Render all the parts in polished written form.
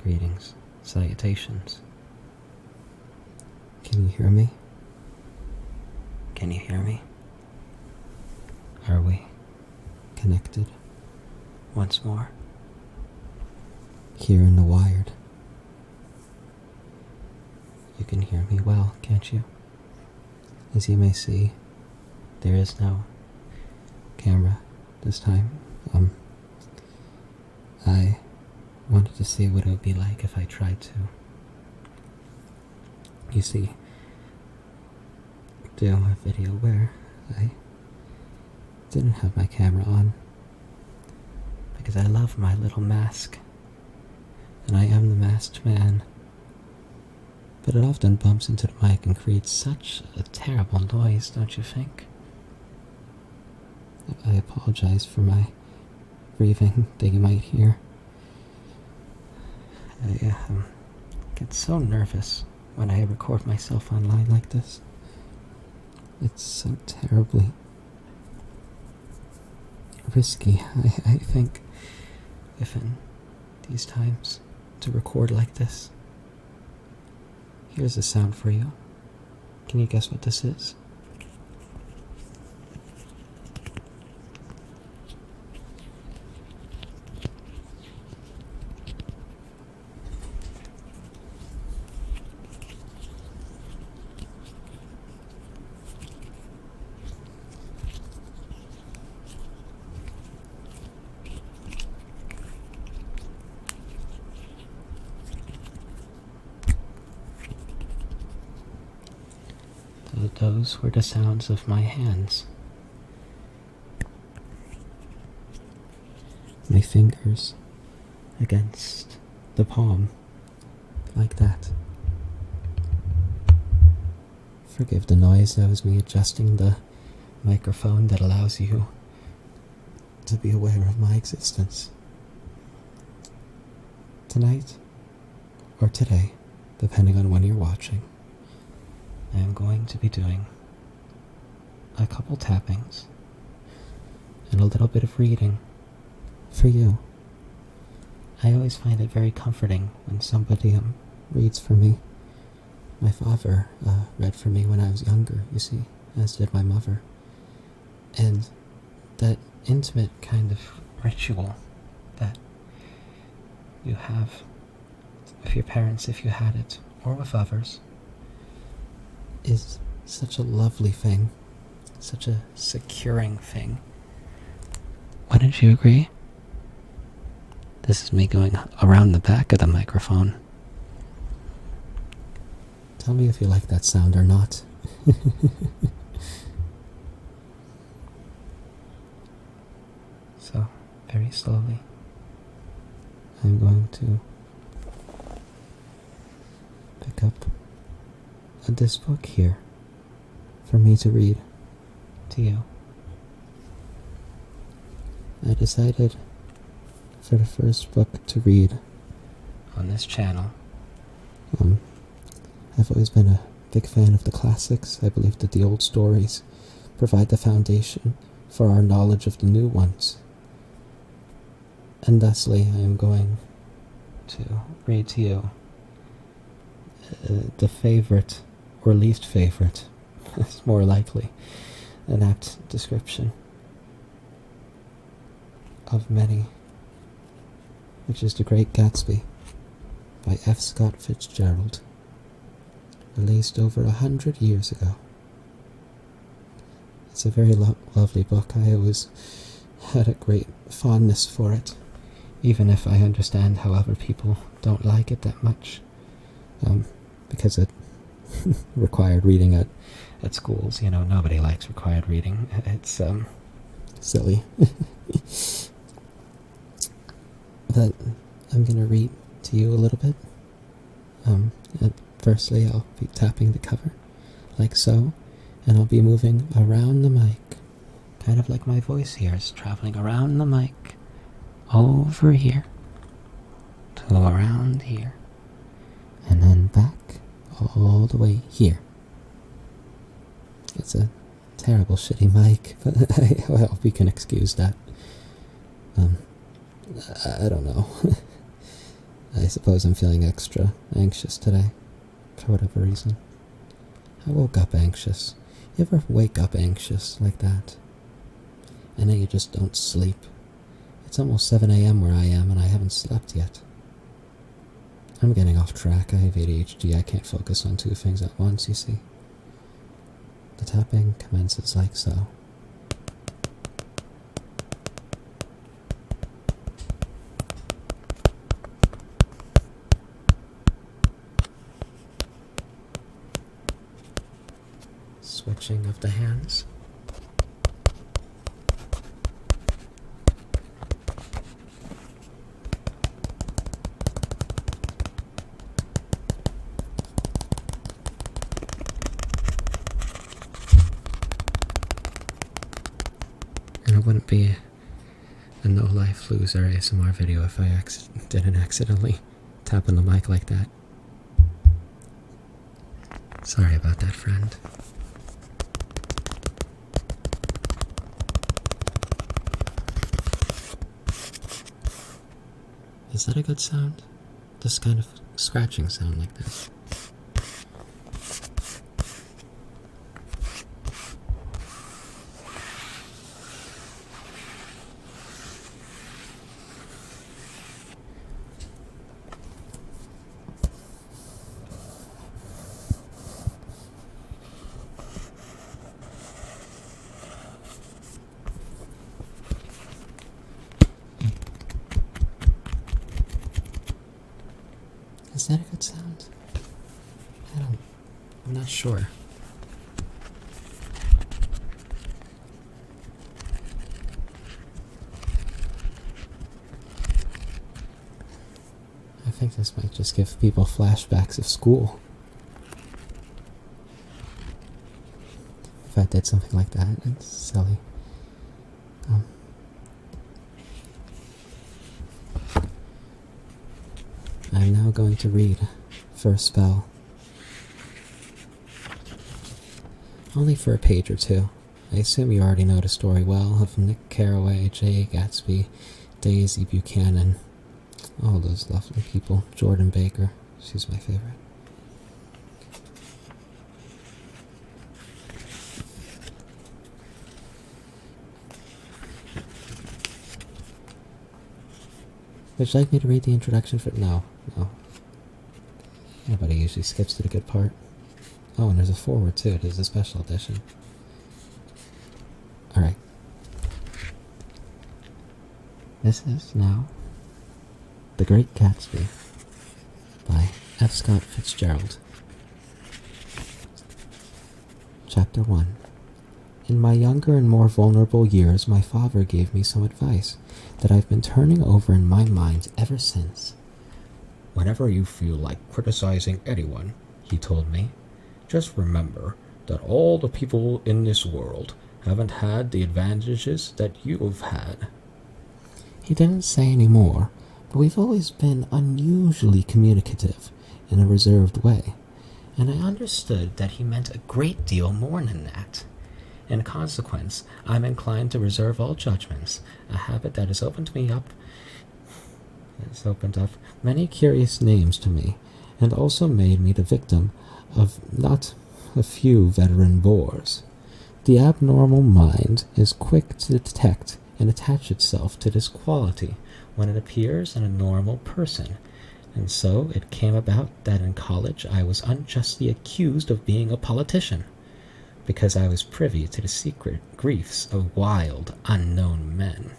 Greetings, salutations. Can you hear me? Can you hear me? Are we connected once more? Here in the wired. You can hear me well, can't you? As you may see, there is no camera this time. I wanted to see what it would be like if I tried to, you see, do a video where I didn't have my camera on, because I love my little mask, and I am the masked man, but it often bumps into the mic and creates such a terrible noise, don't you think? I apologize for my breathing that you might hear. I get so nervous when I record myself online like this. It's so terribly risky, I think, if in these times, to record like this. Here's a sound for you. Can you guess what this is? Those were the sounds of my hands. My fingers against the palm, like that. Forgive the noise, that was me adjusting the microphone that allows you to be aware of my existence. Tonight, or today, depending on when you're watching, I am going to be doing a couple tappings and a little bit of reading for you. I always find it very comforting when somebody reads for me. My father read for me when I was younger, you see, as did my mother. And that intimate kind of ritual that you have with your parents, if you had it, or with others, is such a lovely thing, such a securing thing. Wouldn't you agree? This is me going around the back of the microphone. Tell me if you like that sound or not. So, very slowly, I'm going to pick up this book here for me to read to you. I decided for the first book to read on this channel. I've always been a big fan of the classics. I believe that the old stories provide the foundation for our knowledge of the new ones. And thusly, I am going to read to you the favorite or least favorite, it's more likely an apt description of many, which is The Great Gatsby by F. Scott Fitzgerald, released over 100 years ago. It's a very lovely book. I always had a great fondness for it, even if I understand how other people don't like it that much, because it required reading at schools. You know, nobody likes required reading. It's silly. But I'm gonna read to you a little bit. Firstly, I'll be tapping the cover, like so, and I'll be moving around the mic, kind of like my voice here is traveling around the mic, over here, to around here, and then back all the way here. It's a terrible shitty mic, but I hope you can excuse that. I don't know. I suppose I'm feeling extra anxious today, for whatever reason. I woke up anxious. You ever wake up anxious like that? And then you just don't sleep. It's almost 7 a.m. where I am, and I haven't slept yet. I'm getting off track. I have ADHD. I can't focus on two things at once, you see. The tapping commences like so. Switching of the hands. And it wouldn't be a no-life loser ASMR video if I didn't accidentally tap on the mic like that. Sorry about that, friend. Is that a good sound? This kind of scratching sound like this. Is that a good sound? I'm not sure. I think this might just give people flashbacks of school. If I did something like that, it's silly. I'm now going to read for a spell. Only for a page or two. I assume you already know the story well of Nick Carraway, Jay Gatsby, Daisy Buchanan, all those lovely people. Jordan Baker, she's my favorite. Would you like me to read the introduction for... No. Nobody usually skips to the good part. Oh, and there's a foreword too. It is a special edition. Alright. This is now The Great Gatsby by F. Scott Fitzgerald. Chapter 1. In my younger and more vulnerable years, my father gave me some advice that I've been turning over in my mind ever since. Whenever you feel like criticizing anyone, he told me, just remember that all the people in this world haven't had the advantages that you've had. He didn't say any more, but we've always been unusually communicative in a reserved way, and I understood that he meant a great deal more than that. In consequence, I'm inclined to reserve all judgments, a habit that has opened up many curious names to me, and also made me the victim of not a few veteran bores. The abnormal mind is quick to detect and attach itself to this quality when it appears in a normal person, and so it came about that in college I was unjustly accused of being a politician, because I was privy to the secret griefs of wild, unknown men.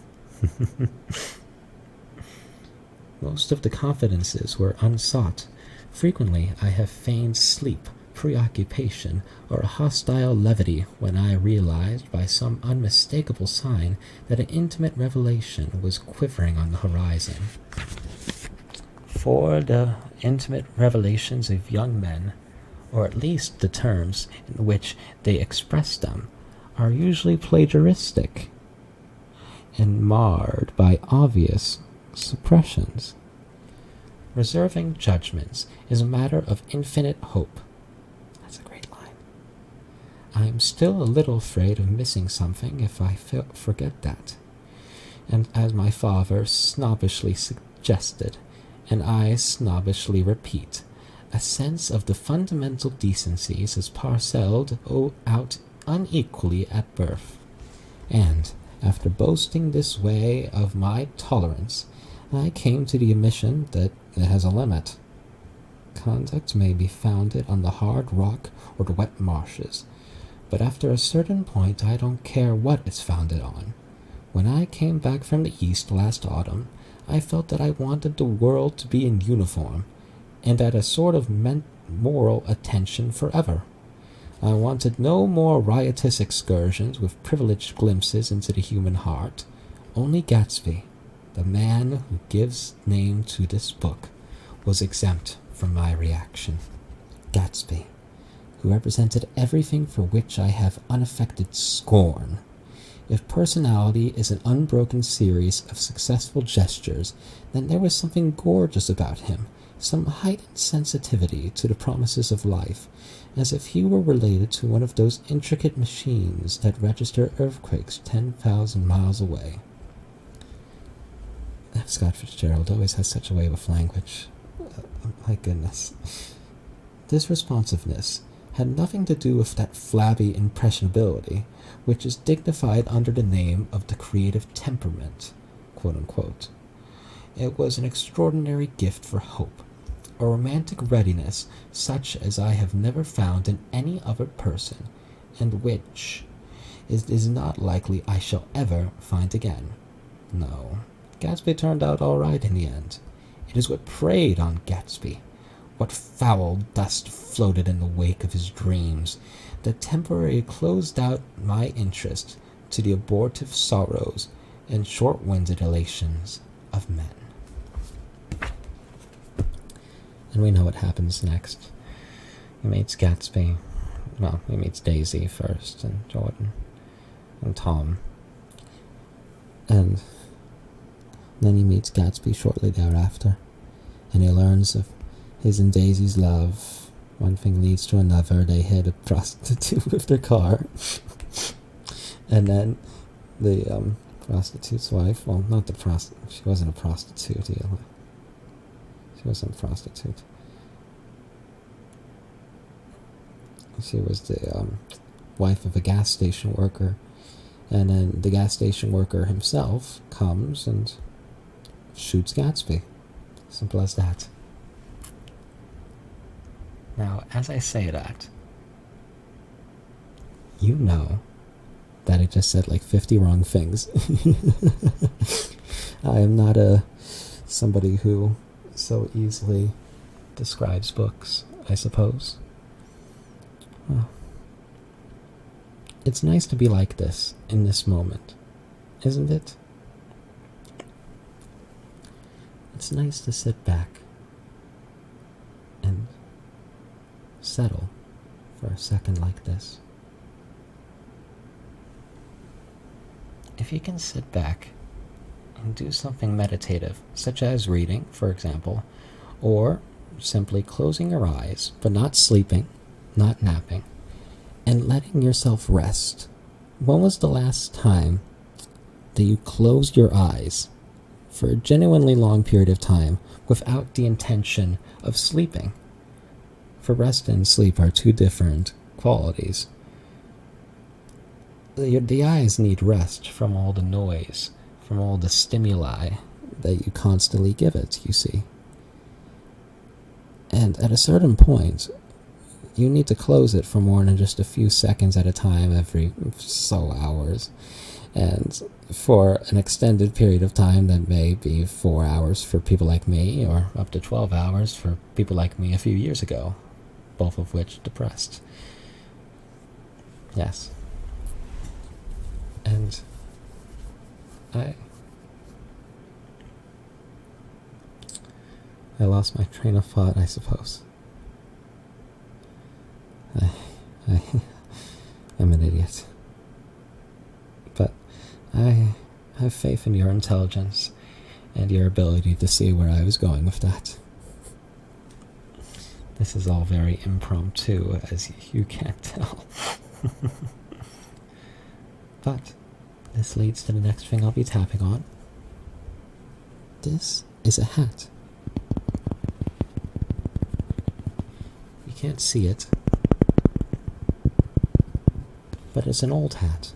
Most of the confidences were unsought. Frequently I have feigned sleep, preoccupation, or a hostile levity when I realized by some unmistakable sign that an intimate revelation was quivering on the horizon. For the intimate revelations of young men, or at least the terms in which they express them, are usually plagiaristic and marred by obvious suppressions. Reserving judgments is a matter of infinite hope. That's a great line. I am still a little afraid of missing something if I forget that. And as my father snobbishly suggested, and I snobbishly repeat, a sense of the fundamental decencies is parcelled out unequally at birth. And, after boasting this way of my tolerance, I came to the admission that it has a limit. Conduct may be founded on the hard rock or the wet marshes, but after a certain point I don't care what it's founded on. When I came back from the East last autumn, I felt that I wanted the world to be in uniform, and at a sort of moral attention forever. I wanted no more riotous excursions with privileged glimpses into the human heart. Only Gatsby, the man who gives name to this book, was exempt from my reaction. Gatsby, who represented everything for which I have unaffected scorn. If personality is an unbroken series of successful gestures, then there was something gorgeous about him, some heightened sensitivity to the promises of life, as if he were related to one of those intricate machines that register earthquakes 10,000 miles away. Scott Fitzgerald always has such a way with language. My goodness. This responsiveness had nothing to do with that flabby impressionability, which is dignified under the name of the creative temperament, quote unquote. It was an extraordinary gift for hope, a romantic readiness such as I have never found in any other person, and which it is not likely I shall ever find again. No, Gatsby turned out all right in the end. It is what preyed on Gatsby, what foul dust floated in the wake of his dreams, that temporarily closed out my interest to the abortive sorrows and short-winded elations of men. And we know what happens next. He meets Gatsby. Well, he meets Daisy first, and Jordan, and Tom. And then he meets Gatsby shortly thereafter, and he learns of his and Daisy's love. One thing leads to another. They hit a prostitute with their car. And then the prostitute's wife, well, not the prostitute, she wasn't a prostitute either. She wasn't a prostitute. She was the wife of a gas station worker. And then the gas station worker himself comes and shoots Gatsby. Simple as that. Now, as I say that, you know that I just said like 50 wrong things. I am not somebody who so easily describes books, I suppose. Well, it's nice to be like this in this moment, isn't it? It's nice to sit back and settle for a second like this. If you can sit back and do something meditative, such as reading, for example, or simply closing your eyes, but not sleeping, not napping, and letting yourself rest. When was the last time that you closed your eyes for a genuinely long period of time without the intention of sleeping? For rest and sleep are two different qualities. The eyes need rest from all the noise, from all the stimuli that you constantly give it, you see. And at a certain point, you need to close it for more than just a few seconds at a time every so hours. And for an extended period of time, that may be 4 hours for people like me, or up to 12 hours for people like me a few years ago, both of which depressed. Yes. And I lost my train of thought, I suppose. I am an idiot. But I have faith in your intelligence and your ability to see where I was going with that. This is all very impromptu, as you can't tell. But this leads to the next thing I'll be tapping on. This is a hat. can't see it, but it's an old hat.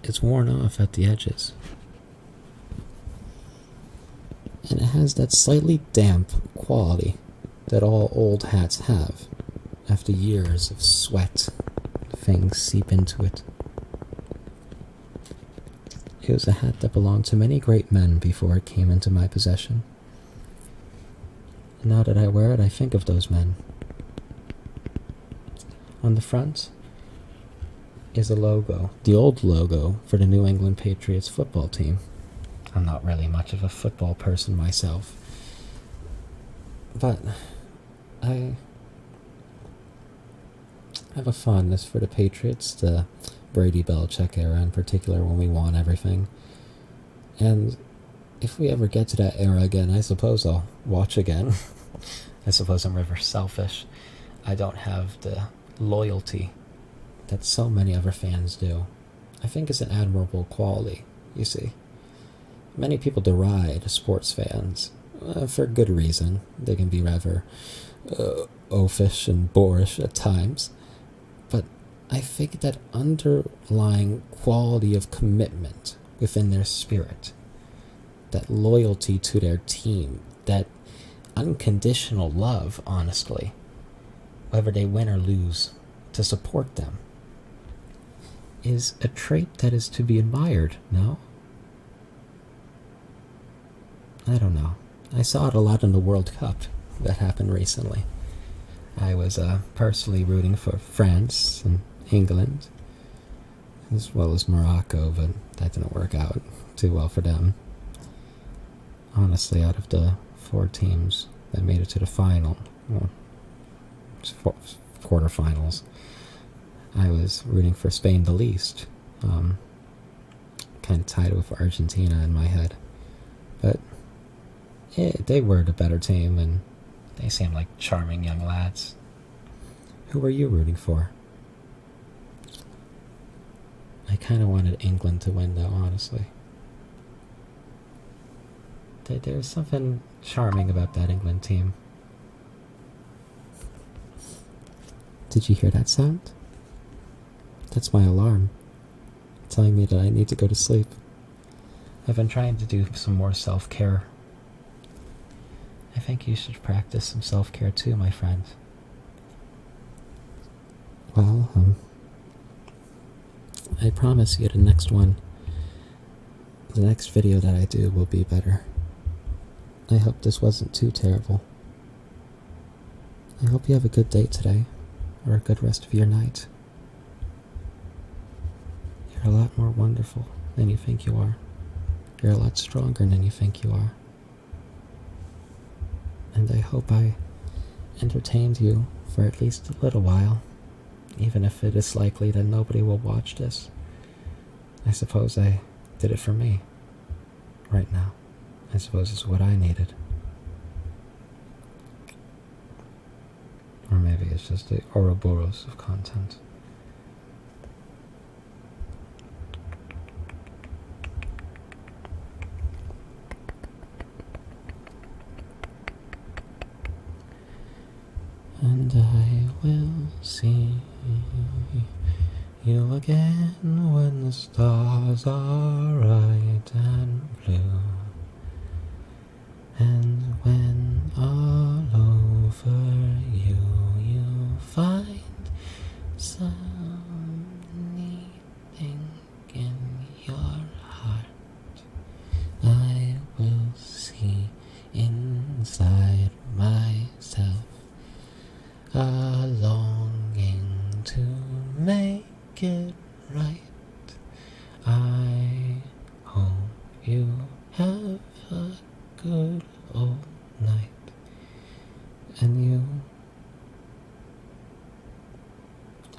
It's worn off at the edges. And it has that slightly damp quality that all old hats have. After years of sweat, things seep into it. It was a hat that belonged to many great men before it came into my possession. And now that I wear it, I think of those men. On the front is a logo, the old logo for the New England Patriots football team. I'm not really much of a football person myself, but I have a fondness for the Patriots, the Brady Belichick era in particular, when we won everything. And if we ever get to that era again, I suppose I'll watch again. I suppose I'm rather selfish. I don't have the loyalty that so many other fans do. I think it's an admirable quality, you see. Many people deride sports fans, for good reason. They can be rather oafish and boorish at times. But I think that underlying quality of commitment within their spirit, that loyalty to their team, that unconditional love, honestly, whether they win or lose, to support them, is a trait that is to be admired, no? I don't know. I saw it a lot in the World Cup that happened recently. I was personally rooting for France and England, as well as Morocco, but that didn't work out too well for them. Honestly, out of the 4 teams that made it to the final, well, quarterfinals, I was rooting for Spain the least. Kind of tied with Argentina in my head. But they were the better team, and they seemed like charming young lads. Who were you rooting for? I kind of wanted England to win, though, honestly. There's something charming about that England team. Did you hear that sound? That's my alarm, telling me that I need to go to sleep. I've been trying to do some more self-care. I think you should practice some self-care too, my friend. Well, I promise you the next video that I do will be better. I hope this wasn't too terrible. I hope you have a good day today, or a good rest of your night. You're a lot more wonderful than you think you are. You're a lot stronger than you think you are. And I hope I entertained you for at least a little while, even if it is likely that nobody will watch this. I suppose I did it for me, right now. I suppose it's what I needed. Or maybe it's just the Ouroboros of content. And I will see you again when the stars are bright and blue, and when all over you find something in your heart. I will see inside myself a longing to make it right. I hope you have a good old night, and you,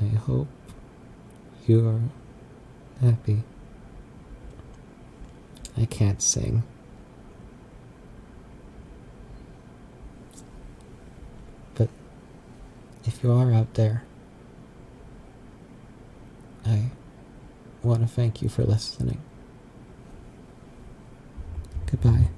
I hope you're happy. I can't sing. But if you are out there, I want to thank you for listening. Goodbye.